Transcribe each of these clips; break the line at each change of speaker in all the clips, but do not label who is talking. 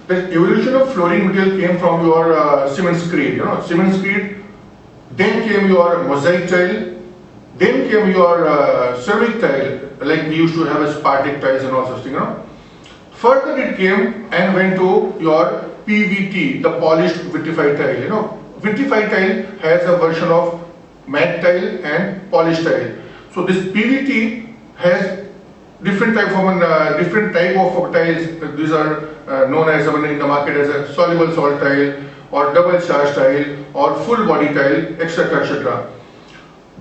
the evolution of flooring material came from your cement screed, cement screed. Then came your mosaic tile. Then came your ceramic tile, like we used to have a Spartic tiles and all such things, Further it came and went to your PVT, the polished vitrified tile, Vitrified tile has a version of matte tile and polished tile. So this PVT has different type of tiles. These are known as in the market as a soluble salt tile or double charge tile or full body tile, etc., etc.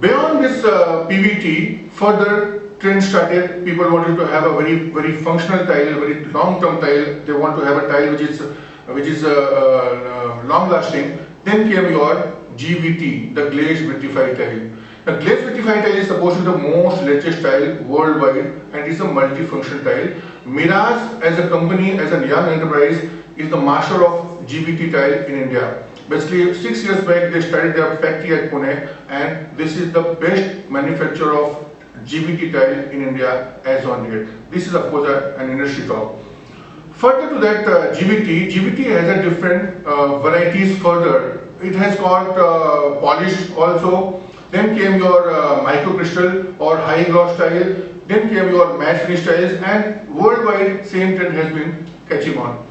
Beyond this PVT, further trend started. People wanted to have a very functional tile, very long-term tile. They want to have a tile which is long-lasting. Then came your GVT, the glazed vitrified tile. The glazed vitrified tile is supposed to be the most latest tile worldwide, and it is a multi-function tile. Mirage, as a company, as a young enterprise, is the master of GVT tile in India. Basically, 6 years back, they started their factory at Pune, and this is the best manufacturer of GVT tile in India as on date. This is, of course, an industry talk. Further to that, GVT has a different varieties further. It has got polished also. Then came your microcrystal or high gloss tile. Then came your matte finish tiles, and worldwide same trend has been catching on.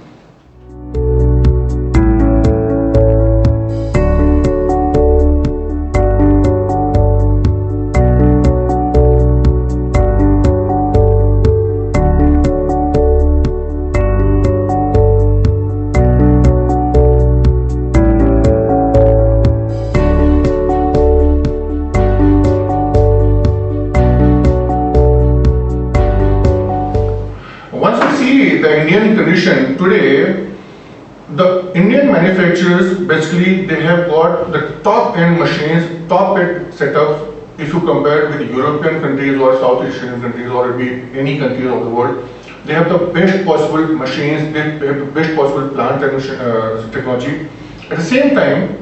The Indian condition today, the Indian manufacturers basically they have got the top end machines, top end setup. If you compare with European countries or South Asian countries or any countries of the world, they have the best possible machines, they have the best possible plant technology. At the same time,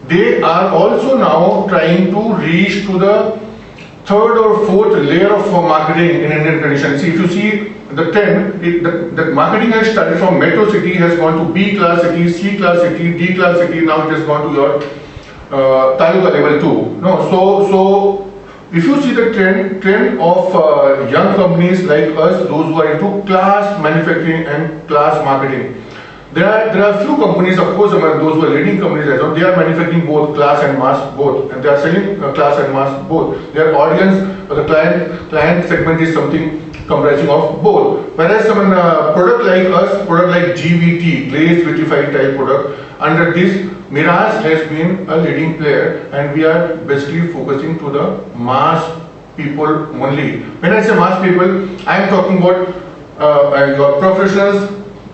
they are also now trying to reach to the third or fourth layer of marketing in Indian conditions. See, if you see the trend, the marketing has started from metro city, has gone to B class city, C class city, D class city. Now it has gone to your taluka level 2. So if you see the trend of young companies like us, those who are into class manufacturing and class marketing, there are few companies, of course, those who are leading companies as well. They are manufacturing both class and mass both, and they are selling class and mass both. Their audience, the client segment is something comprising of both. Whereas some product like us, product like GVT, glazed vitrified tile product, under this Mirage has been a leading player, and we are basically focusing to the mass people only. When I say mass people, I am talking about your professionals,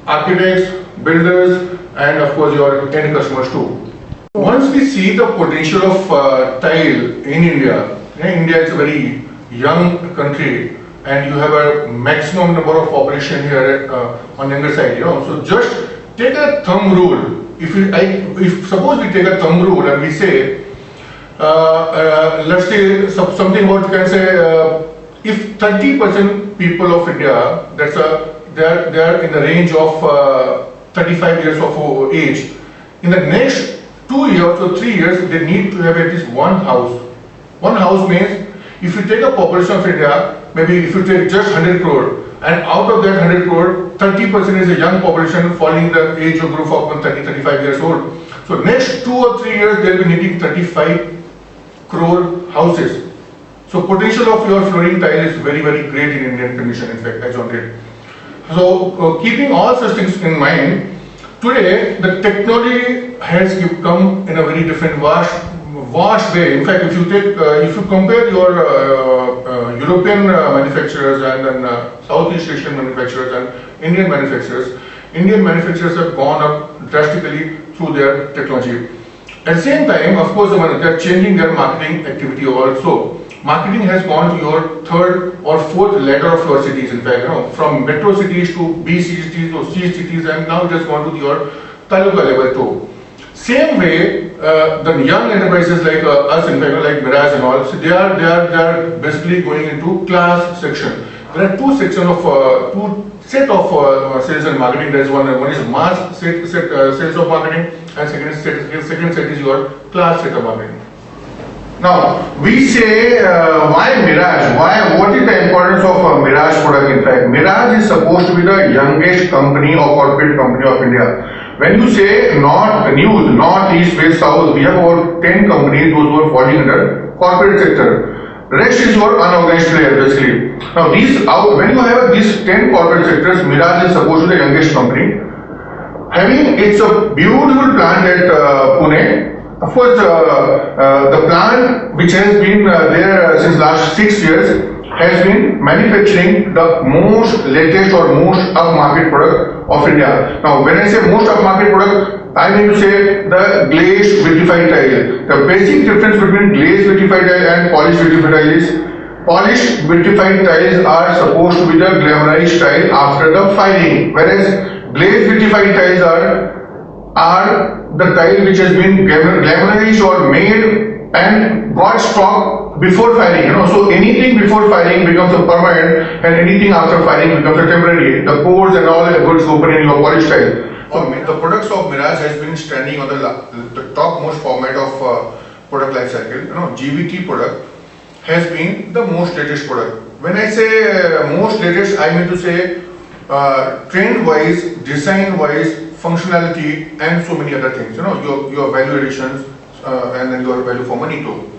architects, builders, and of course your end customers too. Once we see the potential of tile in India, India is a very young country, and you have a maximum number of population here on younger side. So just take a thumb rule. If suppose we take a thumb rule and we say, let's say something about, you can say, if 30% people of India, they are in the range of 35 years of age, in the next 2 years or 3 years, they need to have at least one house. One house means, if you take a population of India, maybe if you take just 100 crore, and out of that 100 crore, 30% is a young population falling the age of group of 30-35 years old. So next 2 or 3 years, they will be needing 35 crore houses. So potential of your flooring tile is very great in Indian condition, in fact, as on date. So keeping all such things in mind, today the technology has come in a very different vast way. In fact, if you compare your European manufacturers and then Southeast Asian manufacturers and Indian manufacturers have gone up drastically through their technology. At the same time, of course, they are changing their marketing activity also. Marketing has gone to your third or fourth ladder of your cities. In fact, from metro cities to B cities to C cities, and now it has gone to your taluka level too. Same way, the young enterprises like us, in fact, like Mirage and all, so they are basically going into class section. There are two set of sales and marketing. There is one is mass sales of marketing, and second set is your class set of marketing. Now we say why Mirage? What is the importance of Mirage product? In fact, Mirage is supposed to be the youngest company or corporate company of India. When you say north, east, west, south, we have about 10 companies those who are falling under corporate sector. Rest is your unorganized player basically. Now when you have these 10 corporate sectors, Mirage is supposed to be the youngest company. It's a beautiful plant at Pune. Of course, the plant which has been there since last 6 years has been manufacturing the most latest or most upmarket product of India. Now, when I say most upmarket product, I mean to say the glazed vitrified tile. The basic difference between glazed vitrified tile and polished vitrified tile is polished vitrified tiles are supposed to be the glamorized tile after the filing, whereas glazed vitrified tiles are the tile which has been glamorized or made and got stock before filing. So anything before filing becomes a permanent, and anything after filing becomes a temporary. The pores and all the goods open in your polished tile. The products of Mirage has been standing on the topmost format of product life cycle. GVT product has been the most latest product. When I say most latest, I mean to say trend wise, design wise, functionality, and so many other things. Your value additions and then your value for money too.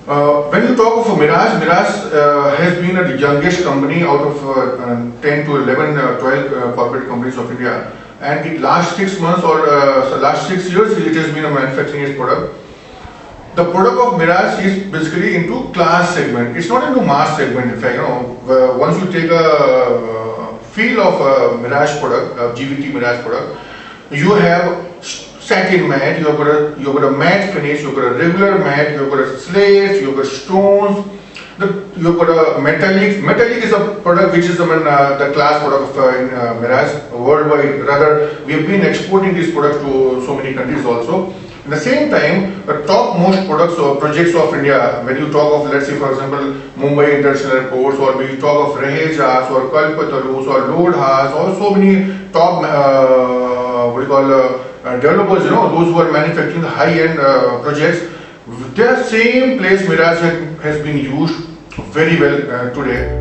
When you talk of Mirage has been the youngest company out of 10 to 11, 12 corporate companies of India. And in last 6 months or last 6 years, it has been manufacturing its product. The product of Mirage is basically into class segment. It's not into mass segment. In fact, once you take a feel of a Mirage product, GVT Mirage product, you have satin matte, you've got a matte finish, you've got a regular matte, you've got a slates, you've got stones, you've got a metallic. Metallic is a product which is the class product of Mirage worldwide. Rather, we have been exporting these products to so many countries also. At the same time, the topmost products or projects of India, when you talk of, let's say for example, Mumbai International Airports, or when you talk of Rahejas or Kalpatarus or Lodhas, or so many top developers, those who are manufacturing the high-end projects, their same place Mirage has been used very well today.